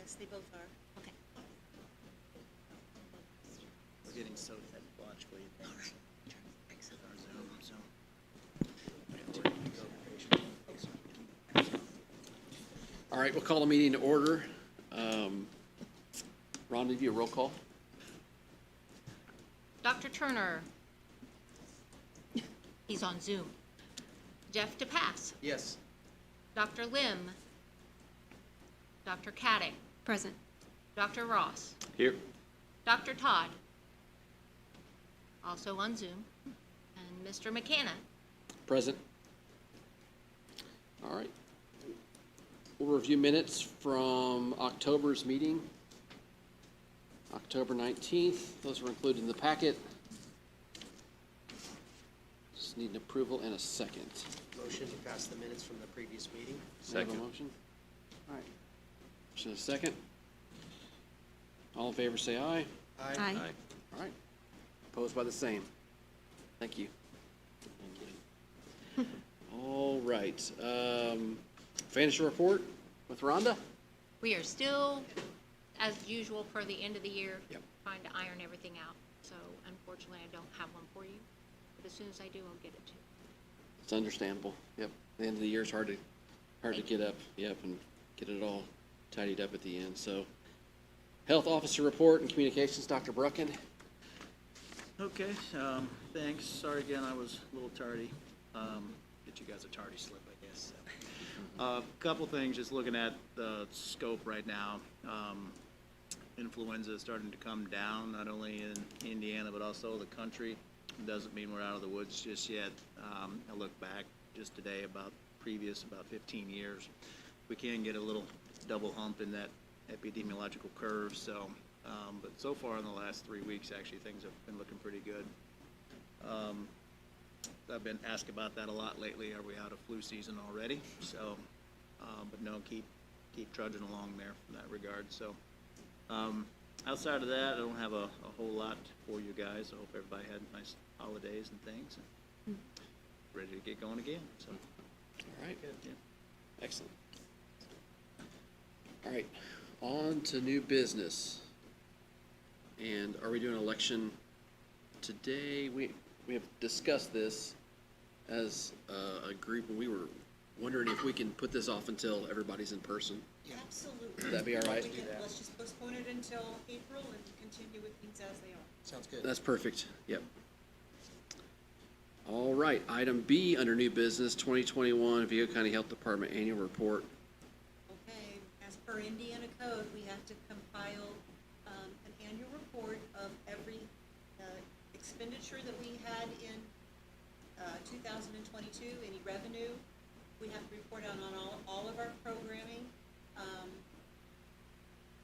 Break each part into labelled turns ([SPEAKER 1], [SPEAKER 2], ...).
[SPEAKER 1] Yes, they both are.
[SPEAKER 2] Okay.
[SPEAKER 3] We're getting so technologically advanced with our Zoom, so.
[SPEAKER 4] All right, we'll call the meeting to order. Ron, give you a roll call.
[SPEAKER 2] Dr. Turner. He's on Zoom. Jeff DePass.
[SPEAKER 3] Yes.
[SPEAKER 2] Dr. Lim. Dr. Caddick.
[SPEAKER 1] Present.
[SPEAKER 2] Dr. Ross.
[SPEAKER 4] Here.
[SPEAKER 2] Dr. Todd. Also on Zoom. And Mr. McKenna.
[SPEAKER 4] Present. All right. We'll review minutes from October's meeting. October 19th. Those were included in the packet. Just need an approval and a second.
[SPEAKER 3] Motion to pass the minutes from the previous meeting.
[SPEAKER 4] May I have a motion? All right. Motion and a second. All in favor say aye.
[SPEAKER 1] Aye.
[SPEAKER 4] All right. Opposed by the same. Thank you. All right. Financial report with Rhonda?
[SPEAKER 2] We are still, as usual, for the end of the year,
[SPEAKER 4] Yep.
[SPEAKER 2] trying to iron everything out. So unfortunately, I don't have one for you. But as soon as I do, I'll get it to you.
[SPEAKER 4] It's understandable. Yep. The end of the year is hard to get up. Yep, and get it all tidied up at the end. So, health officer report and communications, Dr. Brucken.
[SPEAKER 3] Okay, thanks. Sorry again, I was a little tardy. Get you guys a tardy slip, I guess. Couple things, just looking at the scope right now. Influenza is starting to come down, not only in Indiana, but also the country. Doesn't mean we're out of the woods just yet. I look back just today about 15 years. We can get a little double hump in that epidemiological curve, so, but so far in the last 3 weeks, actually, things have been looking pretty good. I've been asked about that a lot lately. Are we out of flu season already? So, but no, keep trudging along there from that regard. So, outside of that, I don't have a whole lot for you guys. I hope everybody had nice holidays and things. And ready to get going again. So,
[SPEAKER 4] All right.
[SPEAKER 3] good. Yeah.
[SPEAKER 4] Excellent. All right. On to new business. And are we doing election today? We have discussed this as a group, and we were wondering if we can put this off until everybody's in person.
[SPEAKER 5] Absolutely.
[SPEAKER 4] Would that be all right?
[SPEAKER 5] We can- Let's just postpone it until April and continue with things as they are.
[SPEAKER 3] Sounds good.
[SPEAKER 4] That's perfect. Yep. All right. Item B under new business, 2021 Vigo County Health Department Annual Report.
[SPEAKER 5] Okay, as per Indiana code, we have to compile an annual report of every expenditure that we had in 2022, any revenue. We have to report on all of our programming.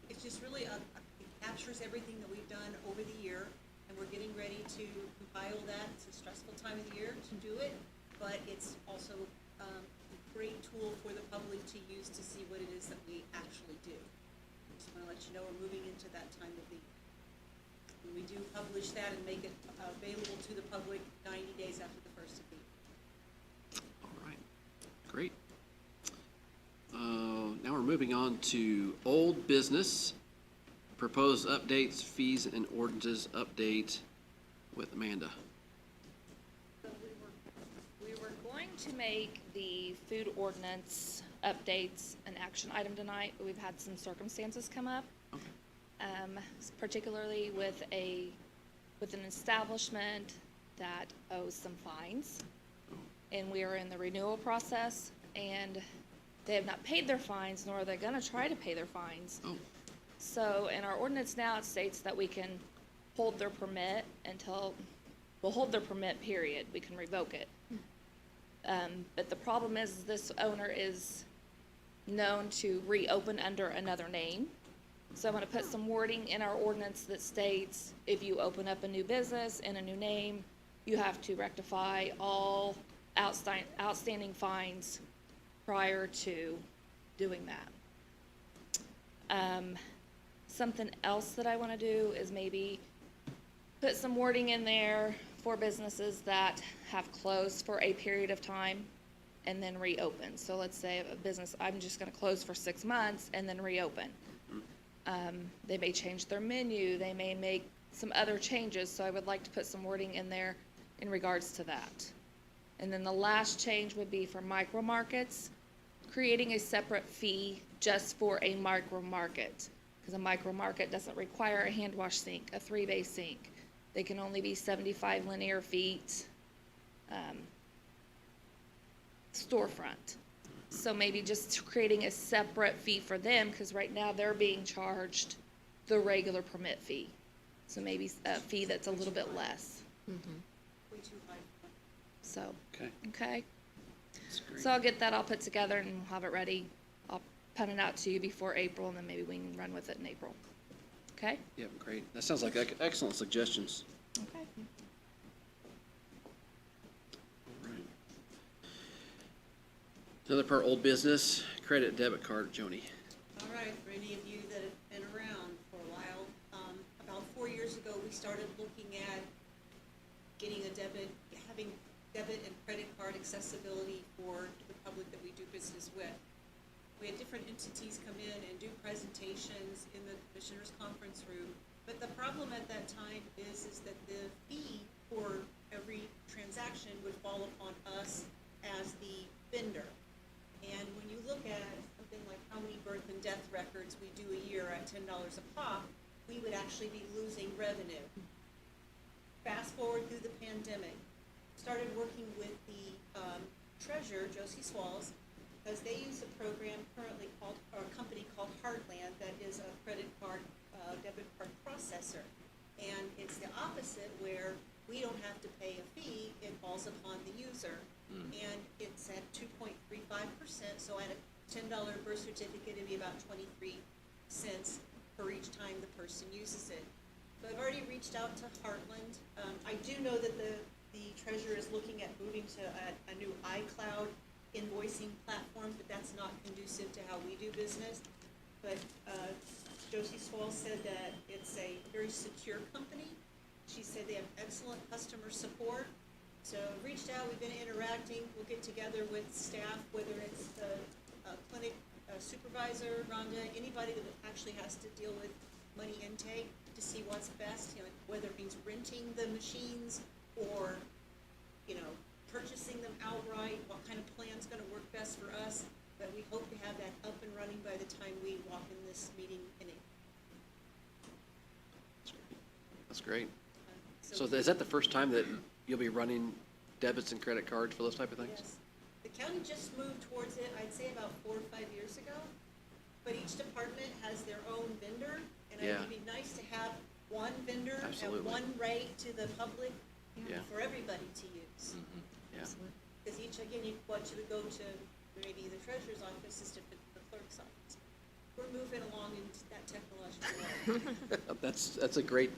[SPEAKER 5] It's just really, it captures everything that we've done over the year, and we're getting ready to compile that. It's a stressful time of the year to do it, but it's also a great tool for the public to use to see what it is that we actually do. Just want to let you know we're moving into that time of the year. And we do publish that and make it available to the public 90 days after the first of the year.
[SPEAKER 4] All right. Great. Now we're moving on to old business. Proposed updates, fees, and ordinances update with Amanda.
[SPEAKER 6] So we were going to make the food ordinance updates an action item tonight, but we've had some circumstances come up. Particularly with an establishment that owes some fines. And we are in the renewal process, and they have not paid their fines, nor are they gonna try to pay their fines.
[SPEAKER 4] Oh.
[SPEAKER 6] So in our ordinance now, it states that we can hold their permit we'll hold their permit, period. We can revoke it. But the problem is this owner is known to reopen under another name. So I'm gonna put some wording in our ordinance that states if you open up a new business in a new name, you have to rectify all outstanding fines prior to doing that. Something else that I wanna do is maybe put some wording in there for businesses that have closed for a period of time and then reopen. So let's say a business, I'm just gonna close for 6 months and then reopen. They may change their menu, they may make some other changes, so I would like to put some wording in there in regards to that. And then the last change would be for micro markets, creating a separate fee just for a micro market. Because a micro market doesn't require a hand wash sink, a 3-bay sink. They can only be 75 linear feet storefront. So maybe just creating a separate fee for them, because right now they're being charged the regular permit fee. So maybe a fee that's a little bit less,
[SPEAKER 5] Way too high.
[SPEAKER 6] so,
[SPEAKER 4] Okay,
[SPEAKER 6] okay?
[SPEAKER 4] that's great.
[SPEAKER 6] So I'll get that all put together and we'll have it ready. I'll pen it out to you before April, and then maybe we can run with it in April. Okay?
[SPEAKER 4] Yeah, great. That sounds like excellent suggestions.
[SPEAKER 6] Okay.
[SPEAKER 4] All right. Another part, old business, credit debit card, Joni.
[SPEAKER 5] All right, for any of you that have been around for a while, about 4 years ago, we started looking at getting having debit and credit card accessibility for the public that we do business with. We had different entities come in and do presentations in the commissioners' conference room, but the problem at that time is that the fee for every transaction would fall upon us as the vendor. And when you look at something like how many birth and death records we do a year at $10 a pop, we would actually be losing revenue. Fast forward through the pandemic, started working with the treasurer, Josie Swalls, because they use a program currently called, or a company called Heartland that is a credit card, debit card processor. And it's the opposite, where we don't have to pay a fee, it falls upon the user. And it's at 2.35%, so at a $10 birth certificate, it'd be about 23 cents for each time the person uses it. So I've already reached out to Heartland. I do know that the treasurer is looking at moving to a new iCloud invoicing platform, but that's not conducive to how we do business. But Josie Swall said that it's a very secure company. She said they have excellent customer support. So I've reached out, we've been interacting, we'll get together with staff, whether it's the clinic supervisor, Rhonda, anybody that actually has to deal with money intake to see what's best, you know, whether it means renting the machines or, you know, purchasing them outright, what kind of plan's gonna work best for us. But we hope to have that up and running by the time we walk in this meeting in April.
[SPEAKER 4] That's great. So is that the first time that you'll be running debits and credit cards for those type of things?
[SPEAKER 5] Yes. The county just moved towards it, I'd say about 4 or 5 years ago. But each department has their own vendor, and
[SPEAKER 4] Yeah.
[SPEAKER 5] it'd be nice to have one vendor
[SPEAKER 4] Absolutely.
[SPEAKER 5] and one rate to the public
[SPEAKER 4] Yeah.
[SPEAKER 5] for everybody to use.
[SPEAKER 4] Yeah,
[SPEAKER 5] Because each, again, you want you to go to maybe the treasurer's office is different than the clerk's office. We're moving along in that technological way.
[SPEAKER 4] that's a great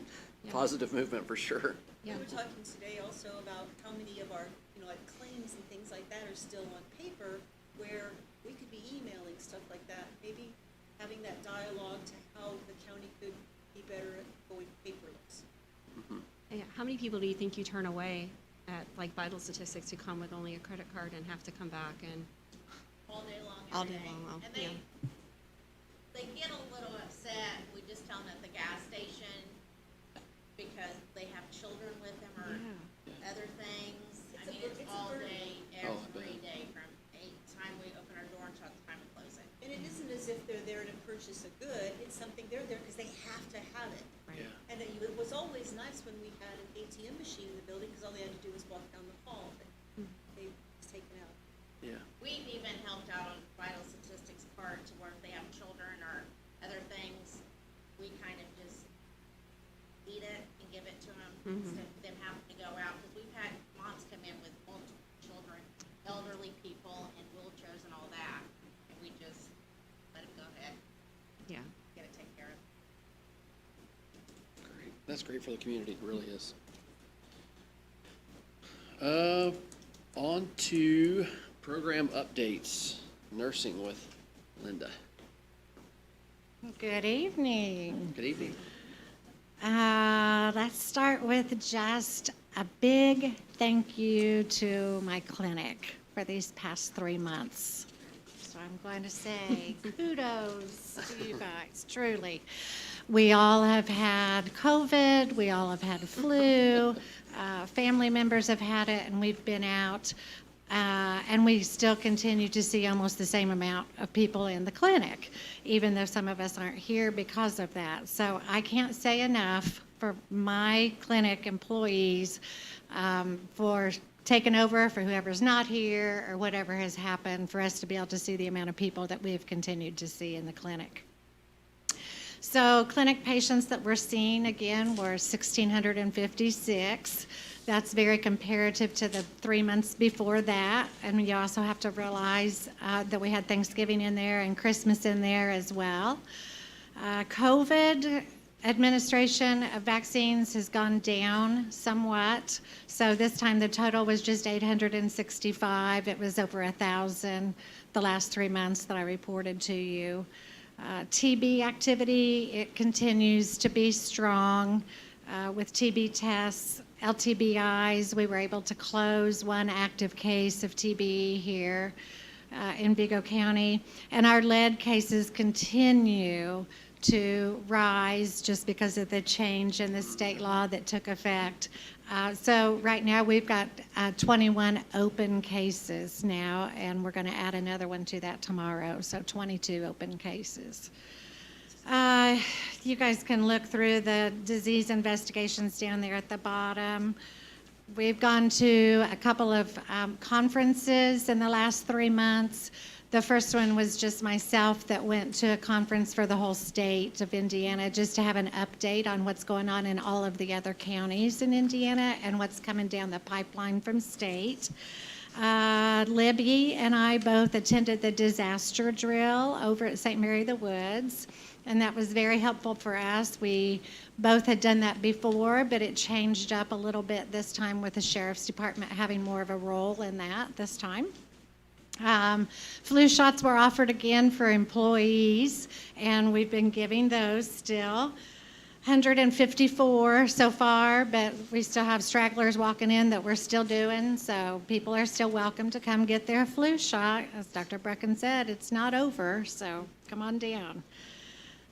[SPEAKER 4] positive movement for sure.
[SPEAKER 5] We were talking today also about how many of our, you know, like claims and things like that are still on paper, where we could be emailing stuff like that. Maybe having that dialogue to how the county could be better at going paperless.
[SPEAKER 1] Yeah, how many people do you think you turn away at like Vital Statistics who come with only a credit card and have to come back and
[SPEAKER 7] All day long,
[SPEAKER 1] all
[SPEAKER 7] every
[SPEAKER 1] day
[SPEAKER 7] day.
[SPEAKER 1] long? Well,
[SPEAKER 7] And
[SPEAKER 1] yeah.
[SPEAKER 7] they get a little upset, we just tell them at the gas station, because they have children with them or
[SPEAKER 1] Yeah.
[SPEAKER 7] other things. I mean, it's
[SPEAKER 5] it's a
[SPEAKER 7] all
[SPEAKER 5] burden.
[SPEAKER 7] day,
[SPEAKER 4] Oh, I
[SPEAKER 7] every
[SPEAKER 4] bet.
[SPEAKER 7] day, from time we open our door until the time we close it.
[SPEAKER 5] And it isn't as if they're there to purchase a good, it's something, they're there because they have to have it.
[SPEAKER 1] Right.
[SPEAKER 4] Yeah,
[SPEAKER 5] And it was always nice when we had an ATM machine in the building, because all they had to do was walk down the hall, but they was taken out.
[SPEAKER 4] yeah,
[SPEAKER 7] We've even helped out on Vital Statistics part to where if they have children or other things, we kind of just eat it and give it to them instead of them having to go out. Because we've had moms come in with multiple children, elderly people in wheelchairs and all that, and we just let them go ahead,
[SPEAKER 1] Yeah.
[SPEAKER 7] get it taken care of.
[SPEAKER 4] great. That's great for the community, it really is. On to program updates, nursing with Linda.
[SPEAKER 8] Good evening.
[SPEAKER 4] Good evening.
[SPEAKER 8] Let's start with just a big thank you to my clinic for these past 3 months. So I'm going to say kudos to you guys, truly. We all have had COVID, we all have had flu, family members have had it, and we've been out. And we still continue to see almost the same amount of people in the clinic, even though some of us aren't here because of that. So I can't say enough for my clinic employees for taking over for whoever's not here or whatever has happened, for us to be able to see the amount of people that we've continued to see in the clinic. So clinic patients that we're seeing, again, were 1,656. That's very comparative to the 3 months before that. And you also have to realize that we had Thanksgiving in there and Christmas in there as well. COVID administration of vaccines has gone down somewhat. So this time the total was just 865. It was over 1,000 the last 3 months that I reported to you. TB activity, it continues to be strong with TB tests. LTBIs, we were able to close one active case of TB here in Vigo County. And our lead cases continue to rise just because of the change in the state law that took effect. So right now we've got 21 open cases now, and we're going to add another one to that tomorrow, so 22 open cases. You guys can look through the disease investigations down there at the bottom. We've gone to a couple of conferences in the last 3 months. The first one was just myself that went to a conference for the whole state of Indiana just to have an update on what's going on in all of the other counties in Indiana and what's coming down the pipeline from state. Libby and I both attended the disaster drill over at St. Mary the Woods, and that was very helpful for us. We both had done that before, but it changed up a little bit this time with the Sheriff's Department having more of a role in that this time. Flu shots were offered again for employees, and we've been giving those still. 154 so far, but we still have stragglers walking in that we're still doing, so people are still welcome to come get their flu shot. As Dr. Brecken said, it's not over, so come on down.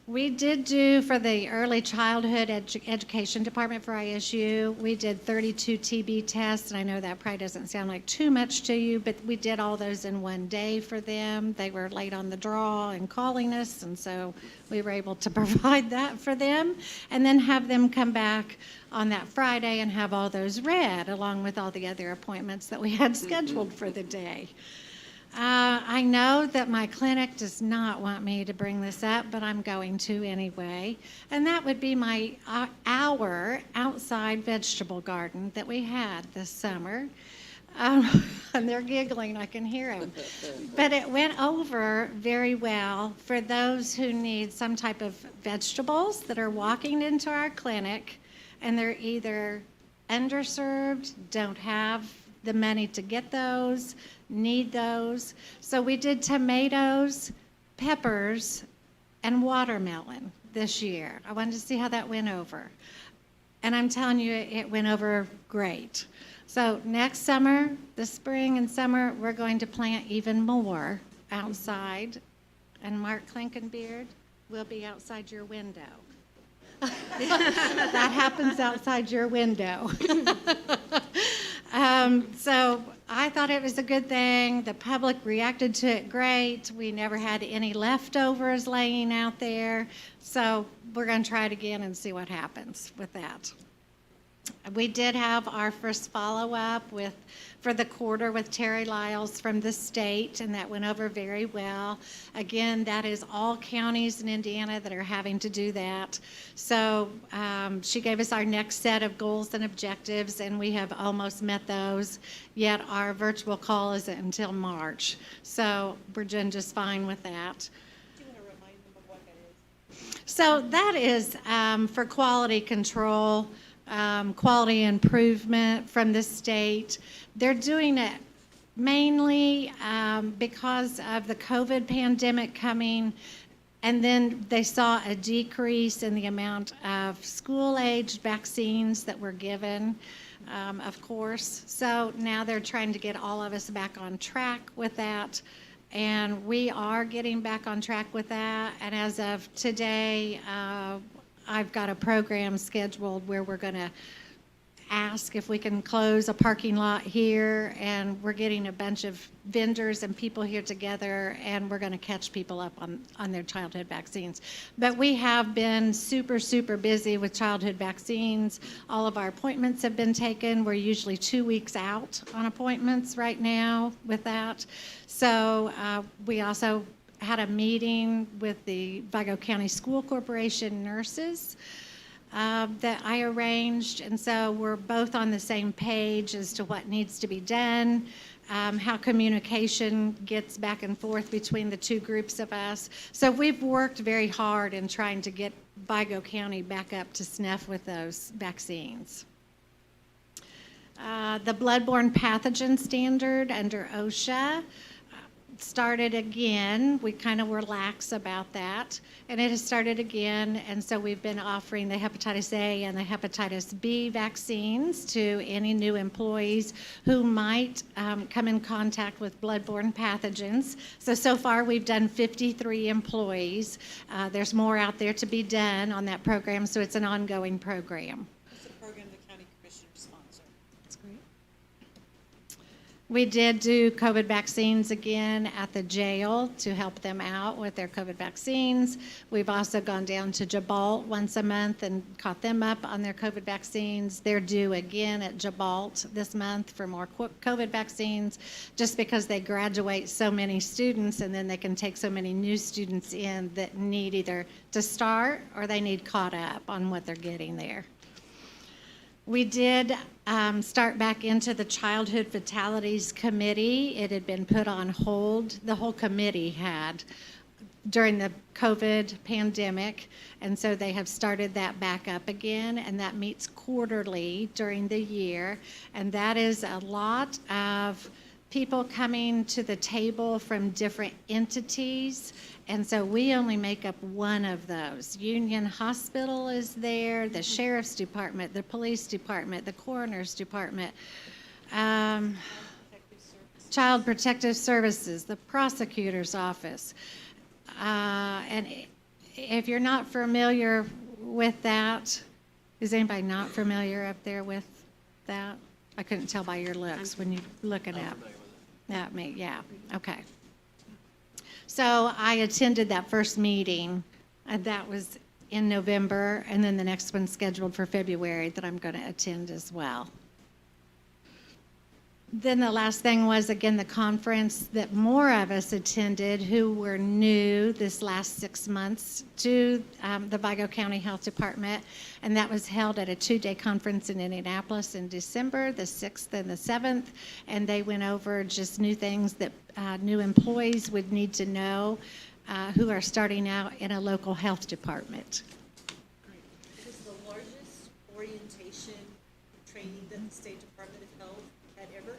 [SPEAKER 8] We did do, for the early childhood education department for ISU, we did 32 TB tests, and I know that probably doesn't sound like too much to you, but we did all those in one day for them. They were late on the draw and calling us, and so we were able to provide that for them, and then have them come back on that Friday and have all those read, along with all the other appointments that we had scheduled for the day. I know that my clinic does not want me to bring this up, but I'm going to anyway. And that would be my our outside vegetable garden that we had this summer. And they're giggling, I can hear them. But it went over very well for those who need some type of vegetables that are walking into our clinic, and they're either underserved, don't have the money to get those, need those. So we did tomatoes, peppers, and watermelon this year. I wanted to see how that went over. And I'm telling you, it went over great. So next summer, the spring and summer, we're going to plant even more outside. And Mark Klinkenbeard will be outside your window. That happens outside your window. So I thought it was a good thing. The public reacted to it great. We never had any leftovers laying out there. So we're going to try it again and see what happens with that. We did have our first follow-up for the quarter with Terry Lyles from the state, and that went over very well. Again, that is all counties in Indiana that are having to do that. So she gave us our next set of goals and objectives, and we have almost met those, yet our virtual call isn't until March. So we're doing just fine with that.
[SPEAKER 5] Do you want to remind them of what that is?
[SPEAKER 8] So that is for quality control. Quality improvement from the state. They're doing it mainly because of the COVID pandemic coming, and then they saw a decrease in the amount of school-aged vaccines that were given, of course. So now they're trying to get all of us back on track with that. And we are getting back on track with that. And as of today, I've got a program scheduled where we're going to ask if we can close a parking lot here, and we're getting a bunch of vendors and people here together, and we're going to catch people up on their childhood vaccines. But we have been super, super busy with childhood vaccines. All of our appointments have been taken. We're usually 2 weeks out on appointments right now with that. So we also had a meeting with the Vigo County School Corporation nurses that I arranged, and so we're both on the same page as to what needs to be done, how communication gets back and forth between the two groups of us. So we've worked very hard in trying to get Vigo County back up to snuff with those vaccines. The bloodborne pathogen standard under OSHA started again. We kind of were lax about that, and it has started again, and so we've been offering the hepatitis A and the hepatitis B vaccines to any new employees who might come in contact with bloodborne pathogens. So far we've done 53 employees. There's more out there to be done on that program, so it's an ongoing program.
[SPEAKER 5] It's a program the county commissioners sponsor.
[SPEAKER 1] That's great.
[SPEAKER 8] We did do COVID vaccines again at the jail to help them out with their COVID vaccines. We've also gone down to Jabalt once a month and caught them up on their COVID vaccines. They're due again at Jabalt this month for more COVID vaccines, just because they graduate so many students, and then they can take so many new students in that need either to start or they need caught up on what they're getting there. We did start back into the Childhood Fatalities Committee. It had been put on hold. The whole committee had during the COVID pandemic, and so they have started that back up again, and that meets quarterly during the year, and that is a lot of people coming to the table from different entities, and so we only make up one of those. Union Hospital is there, the Sheriff's Department, the Police Department, the Coroner's Department, Child Protective Services, the Prosecutor's Office. And if you're not familiar with that, is anybody not familiar up there with that? I couldn't tell by your looks when you looking at me. Yeah, okay. So I attended that first meeting, and that was in November, and then the next one's scheduled for February that I'm going to attend as well. Then the last thing was, again, the conference that more of us attended who were new this last 6 months to the Vigo County Health Department, and that was held at a 2-day conference in Indianapolis in December, the 6th and the 7th, and they went over just new things that new employees would need to know who are starting out in a local health department.
[SPEAKER 5] It was the largest orientation training that the State Department of Health had ever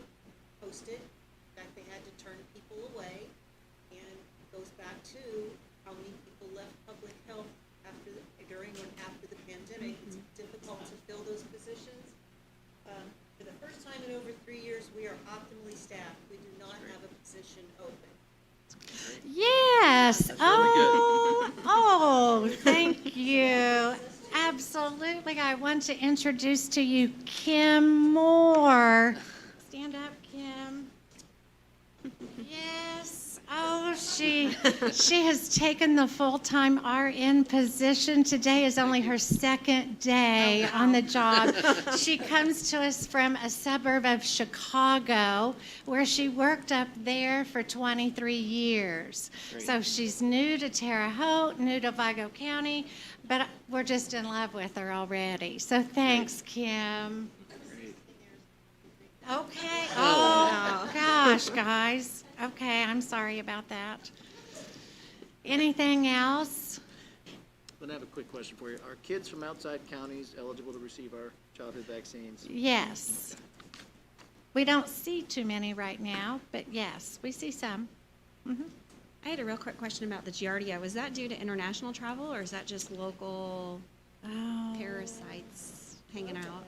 [SPEAKER 5] hosted. In fact, they had to turn people away, and it goes back to how many people left public health during and after the pandemic. It's difficult to fill those positions. For the first time in over 3 years, we are optimally staffed. We do not have a position open.
[SPEAKER 8] Yes.
[SPEAKER 4] That's really good.
[SPEAKER 8] Oh, thank you. Absolutely. I want to introduce to you Kim Moore. Stand up, Kim. Yes. Oh, she has taken the full-time RN position. Today is only her second day on the job. She comes to us from a suburb of Chicago, where she worked up there for 23 years.
[SPEAKER 4] Great.
[SPEAKER 8] So she's new to Terre Haute, new to Vigo County, but we're just in love with her already. So thanks, Kim.
[SPEAKER 4] Great.
[SPEAKER 8] Okay. Oh, gosh, guys. Okay, I'm sorry about that. Anything else?
[SPEAKER 3] But I have a quick question for you. Are kids from outside counties eligible to receive our childhood vaccines?
[SPEAKER 8] Yes. We don't see too many right now, but yes, we see some. Mhm.
[SPEAKER 1] I had a real quick question about the Giardia. Was that due to international travel, or is that just local
[SPEAKER 8] Oh.
[SPEAKER 1] parasites hanging out?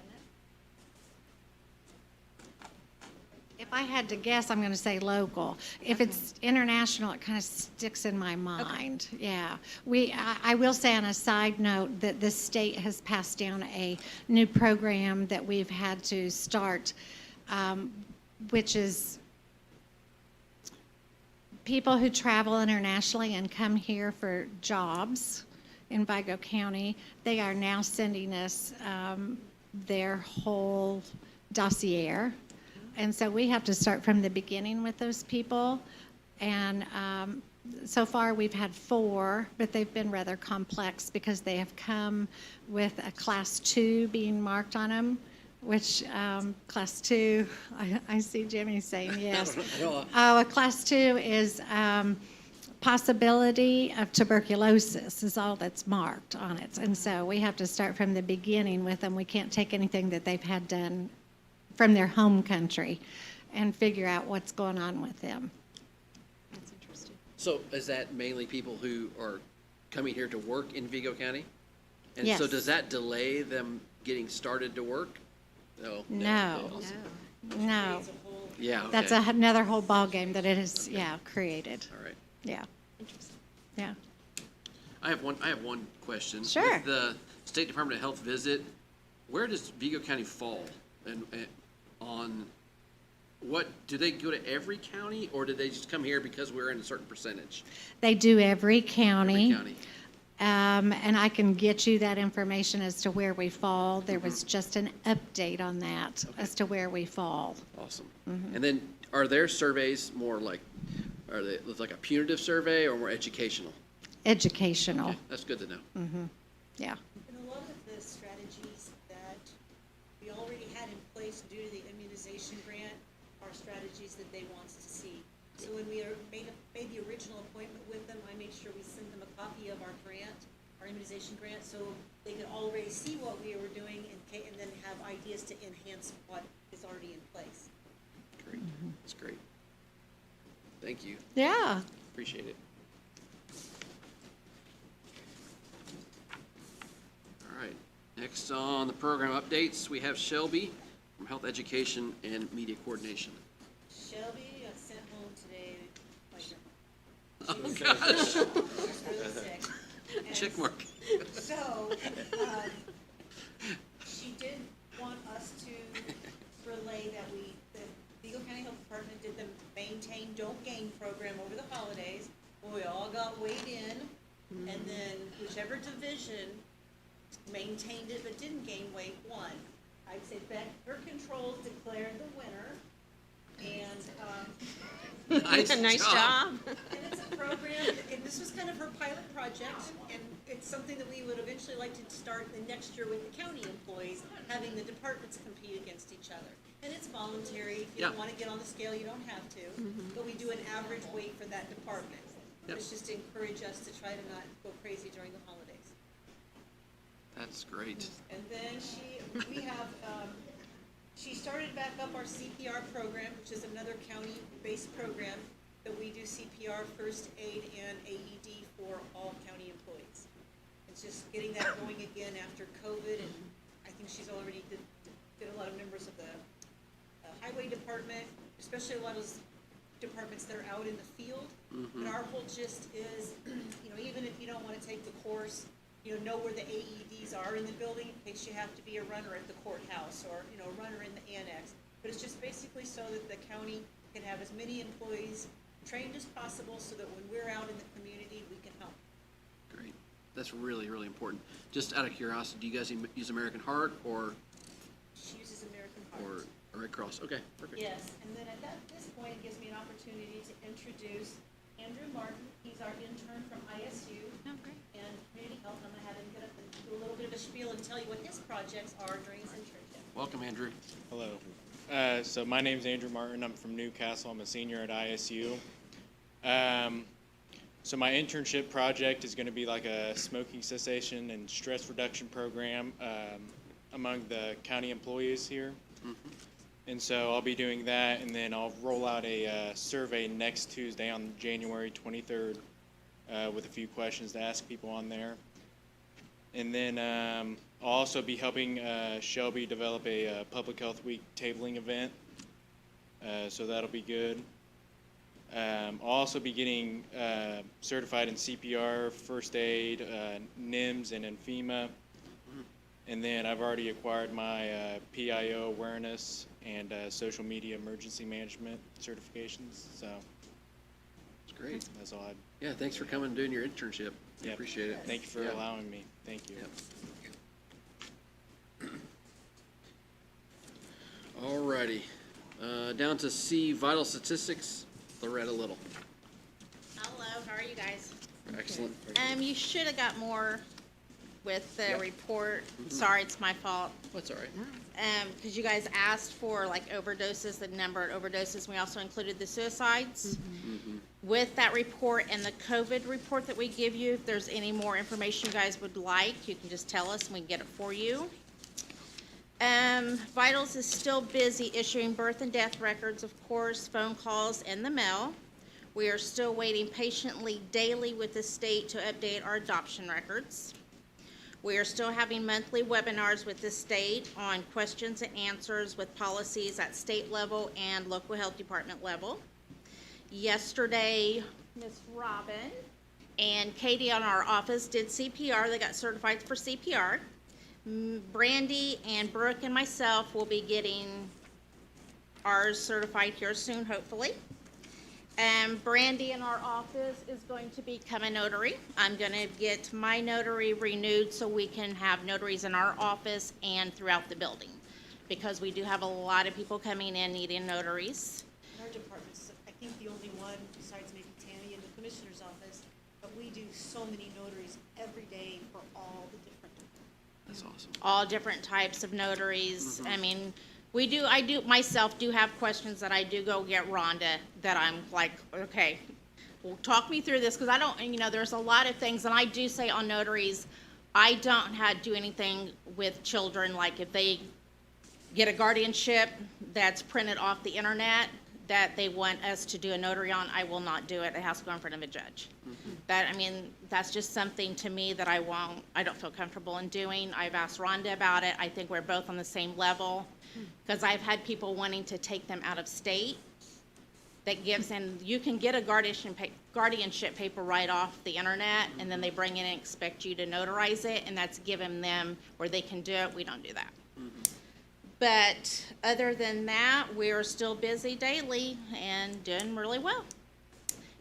[SPEAKER 8] If I had to guess, I'm going to say local. If it's international, it kind of sticks in my mind. Yeah. I will say on a side note that the state has passed down a new program that we've had to start, which is people who travel internationally and come here for jobs in Vigo County, they are now sending us their whole dossier. And so we have to start from the beginning with those people. And so far we've had 4, but they've been rather complex because they have come with a class 2 being marked on them, which class 2, I see Jimmy saying yes. Oh, a class 2 is possibility of tuberculosis is all that's marked on it. And so we have to start from the beginning with them. We can't take anything that they've had done from their home country and figure out what's going on with them.
[SPEAKER 1] That's interesting.
[SPEAKER 4] So is that mainly people who are coming here to work in Vigo County? And so
[SPEAKER 8] Yes.
[SPEAKER 4] does that delay them getting started to work? No.
[SPEAKER 8] No. No,
[SPEAKER 5] It's a whole,
[SPEAKER 4] Yeah, okay.
[SPEAKER 8] that's another whole ballgame that it has, created.
[SPEAKER 4] All right.
[SPEAKER 8] Yeah,
[SPEAKER 1] Interesting.
[SPEAKER 8] yeah.
[SPEAKER 4] I have one question.
[SPEAKER 8] Sure.
[SPEAKER 4] With the State Department of Health visit, where does Vigo County fall? And on what, do they go to every county, or do they just come here because we're in a certain percentage?
[SPEAKER 8] They do every
[SPEAKER 4] Every
[SPEAKER 8] county.
[SPEAKER 4] county.
[SPEAKER 8] And I can get you that information as to where we fall. There was just an update on that as to where we fall.
[SPEAKER 4] Awesome. And then are their surveys more like, are they like a punitive survey or more educational?
[SPEAKER 8] Educational,
[SPEAKER 4] Okay, that's good to know.
[SPEAKER 8] yeah.
[SPEAKER 5] and a lot of the strategies that we already had in place due to the immunization grant are strategies that they want us to see. So when we made the original appointment with them, I made sure we sent them a copy of our grant, our immunization grant, so they could already see what we were doing and then have ideas to enhance what is already in place.
[SPEAKER 4] Great. That's great. Thank you.
[SPEAKER 8] Yeah.
[SPEAKER 4] Appreciate it. All right. Next on the program updates, we have Shelby from Health Education and Media Coordination.
[SPEAKER 5] Shelby, I sent home today, like,
[SPEAKER 4] Oh, gosh.
[SPEAKER 5] she was really sick. And
[SPEAKER 4] Check mark.
[SPEAKER 5] So, she did want us to relay that the Vigo County Health Department did the Maintain Don't Gain program over the holidays. We all got weighed in, and then whichever division maintained it but didn't gain weight won. I'd say Becker Controls declared the winner, and,
[SPEAKER 1] Nice job.
[SPEAKER 5] and it's a program, and this was kind of her pilot project, and it's something that we would eventually like to start the next year with the county employees, having the departments compete against each other. And it's voluntary, if you don't
[SPEAKER 4] Yeah.
[SPEAKER 5] wanna get on the scale, you don't have to, but we do an average weight for that department.
[SPEAKER 4] Yep.
[SPEAKER 5] It's just to encourage us to try to not go crazy during the holidays.
[SPEAKER 4] That's great.
[SPEAKER 5] And then we have, she started back up our CPR program, which is another county-based program that we do CPR, first aid, and AED for all county employees. It's just getting that going again after COVID, and I think she's already did a lot of members of the highway department, especially a lot of those departments that are out in the field. But our whole gist is, even if you don't wanna take the course, know where the AEDs are in the building in case you have to be a runner at the courthouse or, a runner in the annex. But it's just basically so that the county can have as many employees trained as possible so that when we're out in the community, we can help.
[SPEAKER 4] Great. That's really, really important. Just out of curiosity, do you guys use American Heart or
[SPEAKER 5] She uses American Heart.
[SPEAKER 4] Red Cross? Okay, perfect.
[SPEAKER 5] Yes, and then at this point, it gives me an opportunity to introduce Andrew Martin. He's our intern from ISU.
[SPEAKER 1] Oh, great.
[SPEAKER 5] And community health. I'm gonna have him get up and do a little bit of a spiel and tell you what his projects are during his internship.
[SPEAKER 4] Welcome, Andrew.
[SPEAKER 9] Hello. So my name's Andrew Martin. I'm from Newcastle. I'm a senior at ISU. So my internship project is going to be like a smoking cessation and stress reduction program among the county employees here. And so I'll be doing that, and then I'll roll out a survey next Tuesday on January 23rd with a few questions to ask people on there. And then I'll also be helping Shelby develop a Public Health Week tabling event so that'll be good. I'll also be getting certified in CPR, first aid, NIMS, and FEMA. And then I've already acquired my PIO awareness and social media emergency management certifications. So
[SPEAKER 4] It's great.
[SPEAKER 9] that's all I.
[SPEAKER 4] Yeah, thanks for coming and doing your internship. I
[SPEAKER 9] Yep.
[SPEAKER 4] appreciate it.
[SPEAKER 9] Thank you for
[SPEAKER 4] Yeah.
[SPEAKER 9] allowing me. Thank you.
[SPEAKER 4] Yep. Alrighty, down to C, vital statistics, Loretta Little.
[SPEAKER 7] Hello, how are you guys?
[SPEAKER 4] Excellent.
[SPEAKER 7] You should have got more with the
[SPEAKER 4] Yep.
[SPEAKER 7] report. Sorry, it's my fault.
[SPEAKER 4] That's all right.
[SPEAKER 7] Because you guys asked for like overdoses, the number of overdoses. We also included the suicides. With that report and the COVID report that we give you, if there's any more information you guys would like, you can just tell us and we can get it for you. Vitals is still busy issuing birth and death records, of course, phone calls, and the mail. We are still waiting patiently daily with the state to update our adoption records. We are still having monthly webinars with the state on questions and answers with policies at state level and local health department level. Yesterday, Miss Robin and Katie on our office did CPR. They got certified for CPR. Brandy and Brooke and myself will be getting ours certified here soon, hopefully. Brandy in our office is going to become a notary. I'm gonna get my notary renewed so we can have notaries in our office and throughout the building. Because we do have a lot of people coming in needing notaries.
[SPEAKER 5] In our department's, I think, the only one besides maybe Tammy in the commissioner's office, but we do so many notaries every day for all the different.
[SPEAKER 4] That's awesome.
[SPEAKER 7] All different types of notaries. I mean, I do myself do have questions that I do go get Rhonda that I'm like, okay, well, talk me through this, because I don't, there's a lot of things, and I do say on notaries, I don't have to do anything with children, like if they get a guardianship that's printed off the internet that they want us to do a notary on, I will not do it. It has to go in front of a judge. That's just something to me that I don't feel comfortable in doing. I've asked Rhonda about it. I think we're both on the same level, because I've had people wanting to take them out of state. You can get a guardianship paper right off the internet, and then they bring in and expect you to notarize it, and that's giving them where they can do it. We don't do that. But other than that, we're still busy daily and doing really well.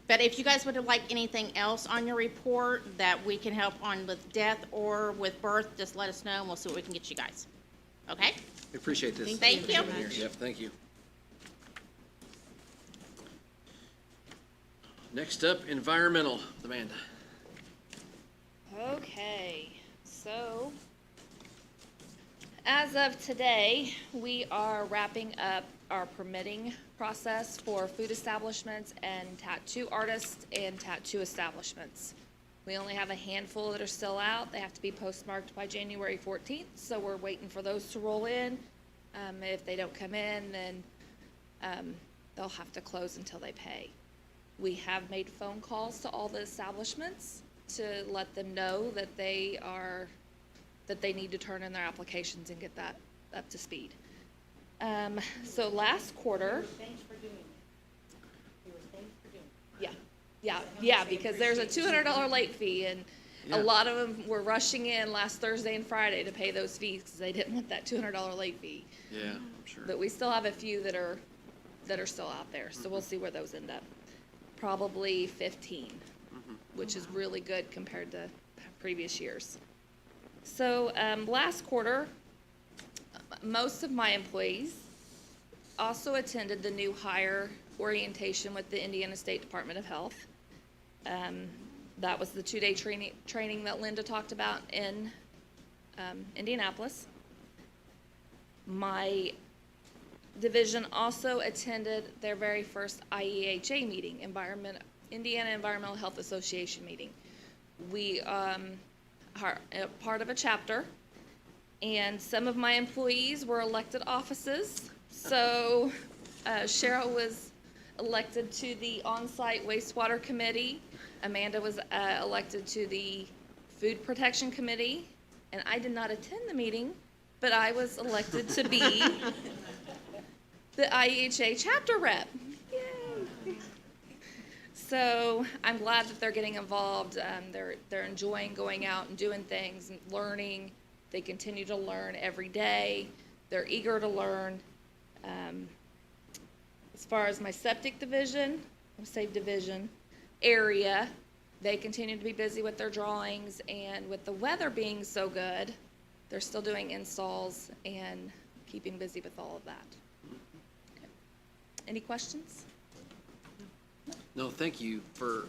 [SPEAKER 7] But if you guys would like anything else on your report that we can help on with death or with birth, just let us know and we'll see what we can get you guys. Okay?
[SPEAKER 4] We appreciate this.
[SPEAKER 7] Thank you.
[SPEAKER 4] Yep, thank you. Next up, environmental, Amanda.
[SPEAKER 6] Okay, so as of today, we are wrapping up our permitting process for food establishments and tattoo artists and tattoo establishments. We only have a handful that are still out. They have to be postmarked by January 14th, so we're waiting for those to roll in. If they don't come in, then they'll have to close until they pay. We have made phone calls to all the establishments to let them know that they need to turn in their applications and get that up to speed. So last quarter.
[SPEAKER 5] Thanks for doing it. They were thanks for doing it.
[SPEAKER 6] Yeah, because there's a $200 late fee, and
[SPEAKER 4] Yeah.
[SPEAKER 6] a lot of them were rushing in last Thursday and Friday to pay those fees because they didn't want that $200 late fee.
[SPEAKER 4] Yeah, I'm sure.
[SPEAKER 6] But we still have a few that are still out there, so we'll see where those end up. Probably 15, which is really good compared to previous years. So last quarter, most of my employees also attended the new hire orientation with the Indiana State Department of Health. That was the 2-day training that Linda talked about in Indianapolis. My division also attended their very first IEHA meeting, Indiana Environmental Health Association meeting. We are part of a chapter, and some of my employees were elected offices. So Cheryl was elected to the on-site wastewater committee. Amanda was elected to the food protection committee, and I did not attend the meeting, but I was elected to be the IEHA chapter rep. Yay! So I'm glad that they're getting involved. They're enjoying going out and doing things and learning. They continue to learn every day. They're eager to learn. As far as my septic division, area, they continue to be busy with their drawings, and with the weather being so good, they're still doing installs and keeping busy with all of that. Okay. Any questions?
[SPEAKER 4] No, thank you for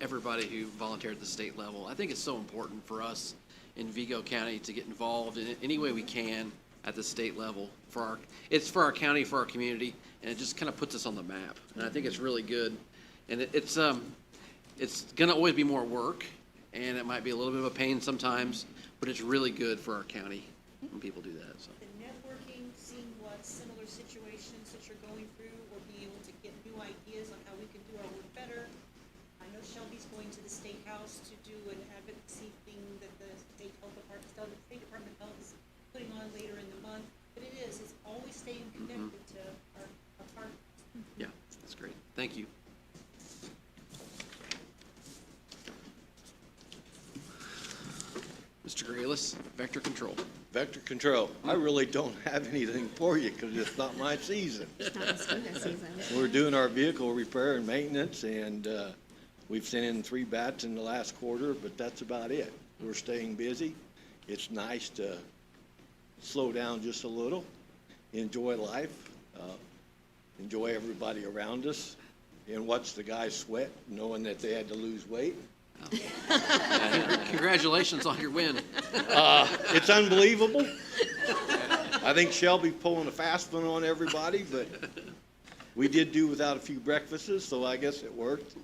[SPEAKER 4] everybody who volunteered at the state level. I think it's so important for us in Vigo County to get involved in any way we can at the state level it's for our county, for our community, and it just kind of puts us on the map. And I think it's really good. And it's gonna always be more work, and it might be a little bit of a pain sometimes, but it's really good for our county when people do that, so.
[SPEAKER 5] The networking, seeing what similar situations that you're going through, or being able to get new ideas on how we can do our work better. I know Shelby's going to the State House to do an advocacy thing that the State Department of Health is putting on later in the month. But it's always staying connected to our partners.
[SPEAKER 4] Yeah, that's great. Thank you. Mr. Graylis, Vector Control.
[SPEAKER 10] Vector Control, I really don't have anything for you because it's not my season.
[SPEAKER 1] It's not mosquito season.
[SPEAKER 10] We're doing our vehicle repair and maintenance, and we've sent in 3 bats in the last quarter, but that's about it. We're staying busy. It's nice to slow down just a little, enjoy life, enjoy everybody around us, and watch the guys sweat knowing that they had to lose weight.
[SPEAKER 4] Congratulations on your win.
[SPEAKER 10] It's unbelievable. I think Shelby pulling a fast one on everybody, but we did do without a few breakfasts, so I guess it worked.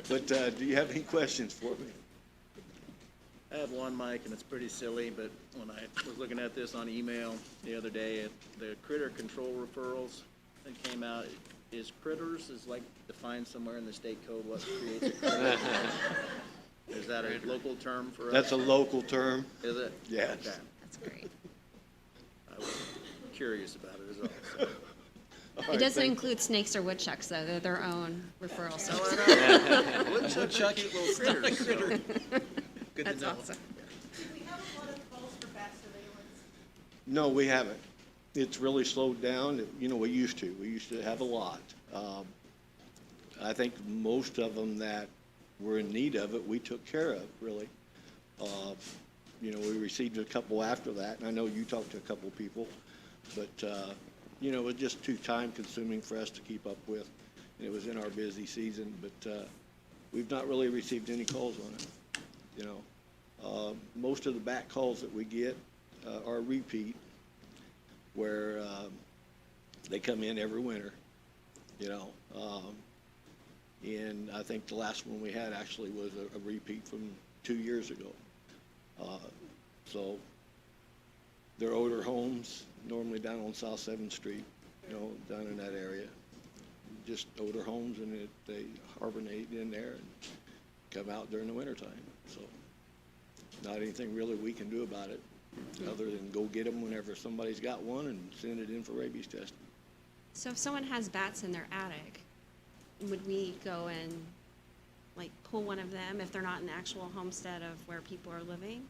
[SPEAKER 10] But do you have any questions for me?
[SPEAKER 3] I have one, Mike, and it's pretty silly, but when I was looking at this on email the other day, the critter control referrals that came out, is critters like defined somewhere in the state code what creates a critter? Is that a local term for us?
[SPEAKER 10] That's a local term.
[SPEAKER 3] Is it?
[SPEAKER 10] Yes.
[SPEAKER 3] Okay.
[SPEAKER 1] That's great.
[SPEAKER 3] I was curious about it as well. So.
[SPEAKER 1] It doesn't include snakes or woodchucks, though. They're their own referral source.
[SPEAKER 3] Woodchuck eat little critters. So. Good to
[SPEAKER 1] That's
[SPEAKER 3] know.
[SPEAKER 1] awesome.
[SPEAKER 5] Do we have a lot of calls for bat surveillance?
[SPEAKER 10] No, we haven't. It's really slowed down. You know, we used to have a lot. I think most of them that were in need of it, we took care of, really. You know, we received a couple after that, and I know you talked to a couple people, but, you know, it was just too time-consuming for us to keep up with. And it was in our busy season, but we've not really received any calls on it, you know. Most of the back calls that we get are repeat, where they come in every winter, you know. And I think the last one we had actually was a repeat from 2 years ago. So they're older homes, normally down on South 7th Street, you know, down in that area. Just older homes, and they hibernate in there and come out during the wintertime. So not anything really we can do about it, other than go get them whenever somebody's got one and send it in for rabies testing.
[SPEAKER 1] So if someone has bats in their attic, would we go and like pull one of them if they're not in the actual homestead of where people are living?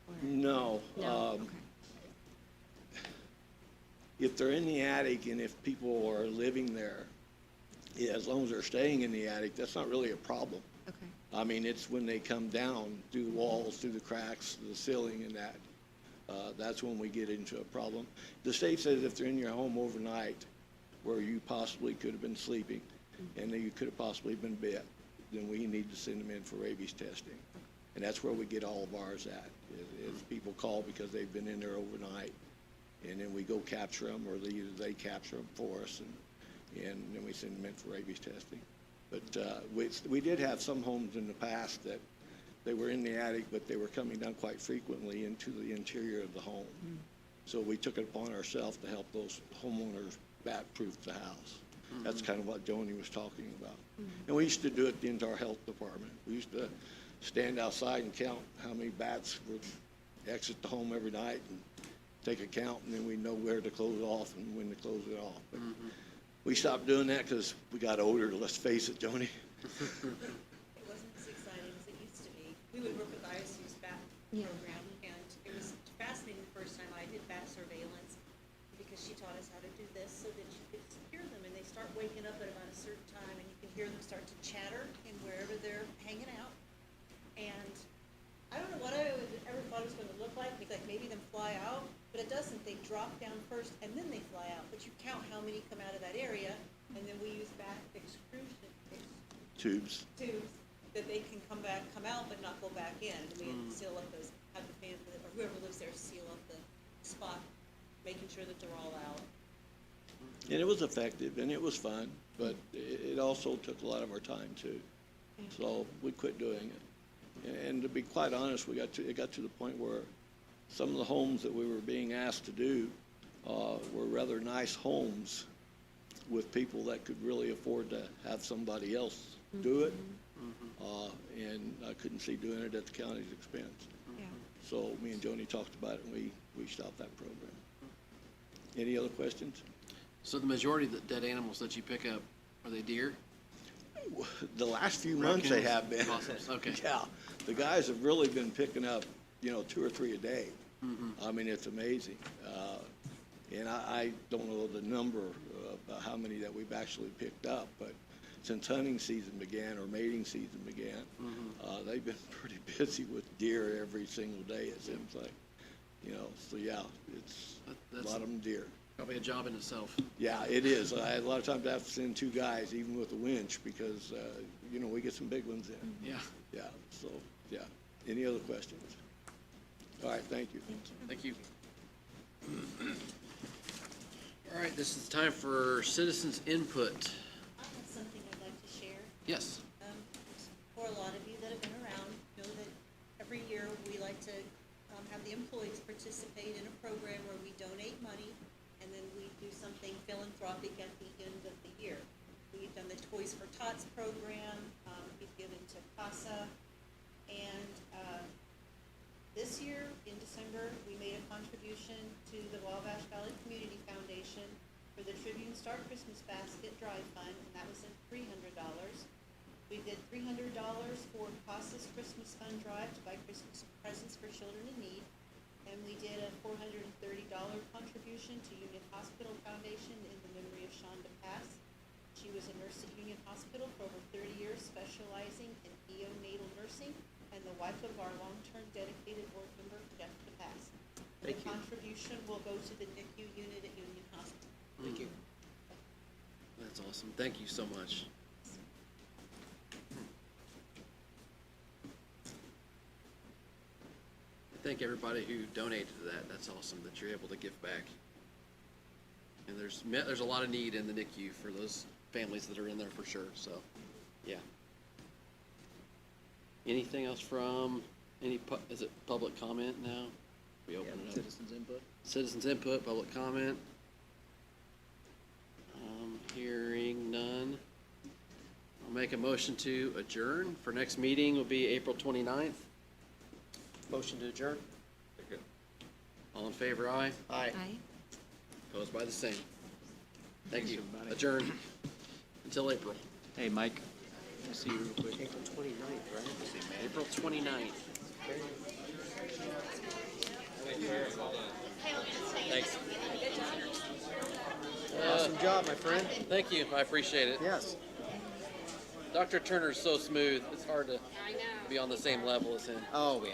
[SPEAKER 1] Or-
[SPEAKER 10] No.
[SPEAKER 1] No, okay.
[SPEAKER 10] If they're in the attic and if people are living there, yeah, as long as they're staying in the attic, that's not really a problem.
[SPEAKER 1] Okay.
[SPEAKER 10] I mean, it's when they come down through the walls, through the cracks, the ceiling and that, that's when we get into a problem. The state says if they're in your home overnight where you possibly could have been sleeping and then you could have possibly been bit, then we need to send them in for rabies testing. And that's where we get all of ours at, is people call because they've been in there overnight. And then we go capture them, or either they capture them for us, and then we send them in for rabies testing. But we did have some homes in the past that they were in the attic, but they were coming down quite frequently into the interior of the home. So we took it upon ourselves to help those homeowners bat-proof the house. That's kind of what Joni was talking about. And we used to do it into our health department. We used to stand outside and count how many bats would exit the home every night, and take a count, and then we know where to close off and when to close it off. But we stopped doing that because we got older, let's face it, Joni.
[SPEAKER 5] It wasn't as exciting as it used to be. We would work with ISU's bat program, and it was fascinating the first time I did bat surveillance, because she taught us how to do this so that you could hear them, and they start waking up at about a certain time, and you can hear them start to chatter in wherever they're hanging out. And I don't know what I ever thought it was gonna look like maybe them fly out, but it doesn't. They drop down first and then they fly out, but you count how many come out of that area, and then we use bat
[SPEAKER 10] Tubes.
[SPEAKER 5] tubes that they can come out, but not go back in. And we have to seal up those, have the fan, or whoever lives there seal up the spot, making sure that they're all out.
[SPEAKER 10] And it was effective, and it was fun, but it also took a lot of our time too. So we quit doing it. And to be quite honest, it got to the point where some of the homes that we were being asked to do were rather nice homes with people that could really afford to have somebody else do it. And I couldn't see doing it at the county's expense.
[SPEAKER 1] Yeah.
[SPEAKER 10] So me and Joni talked about it, and we stopped that program. Any other questions?
[SPEAKER 4] So the majority of the dead animals that you pick up, are they deer?
[SPEAKER 10] The last few months they have been.
[SPEAKER 4] Possums, okay.
[SPEAKER 10] Yeah, the guys have really been picking up, 2 or 3 a day. I mean, it's amazing. And I don't know the number of how many that we've actually picked up, but since hunting season began or mating season began, they've been pretty busy with deer every single day, it seems like. So yeah, it's a lot of them deer.
[SPEAKER 4] Probably a job in itself.
[SPEAKER 10] Yeah, it is. A lot of times I have to send 2 guys, even with a winch, because, we get some big ones in.
[SPEAKER 4] Yeah.
[SPEAKER 10] Yeah, so, yeah. Any other questions? All right, thank you.
[SPEAKER 4] Thank you. All right, this is time for citizens' input.
[SPEAKER 5] I have something I'd like to share.
[SPEAKER 4] Yes.
[SPEAKER 5] For a lot of you that have been around, know that every year we like to have the employees participate in a program where we donate money, and then we do something philanthropic at the end of the year. We've done the Toys for Tots program, we've given to CASA, and this year, in December, we made a contribution to the Wabash Valley Community Foundation for the Tribune Star Christmas Basket Drive Fund, and that was at $300. We did $300 for CASA's Christmas Fund Drive to buy Christmas presents for children in need. And we did a $430 contribution to Union Hospital Foundation in the memory of Shonda Pass. She was a nurse at Union Hospital for over 30 years, specializing in neonatal nursing, and the wife of our long-term dedicated board member, Jeff DePass. The contribution will go to the NICU unit at Union Hospital.
[SPEAKER 4] Thank you. That's awesome. Thank you so much. Thank everybody who donated to that. That's awesome that you're able to give back. And there's a lot of need in the NICU for those families that are in there for sure. So, yeah. Anything else from is it public comment now? We open it up.
[SPEAKER 3] Citizens input?
[SPEAKER 4] Citizens input, public comment. Hearing none. I'll make a motion to adjourn. For next meeting will be April 29th. Motion to adjourn. All in favor, aye.
[SPEAKER 3] Aye.
[SPEAKER 1] Aye.
[SPEAKER 4] Opposed by the same. Thank you.
[SPEAKER 3] everybody.
[SPEAKER 4] Adjourned until April.
[SPEAKER 3] Hey, Mike, I'll see you real quick.
[SPEAKER 4] April 29th, right? April 29th. Thanks.
[SPEAKER 11] Awesome job, my friend.
[SPEAKER 4] Thank you. I appreciate it.
[SPEAKER 11] Yes.
[SPEAKER 4] Dr. Turner's so smooth. It's hard to be on the same level as him.
[SPEAKER 11] Oh, yeah.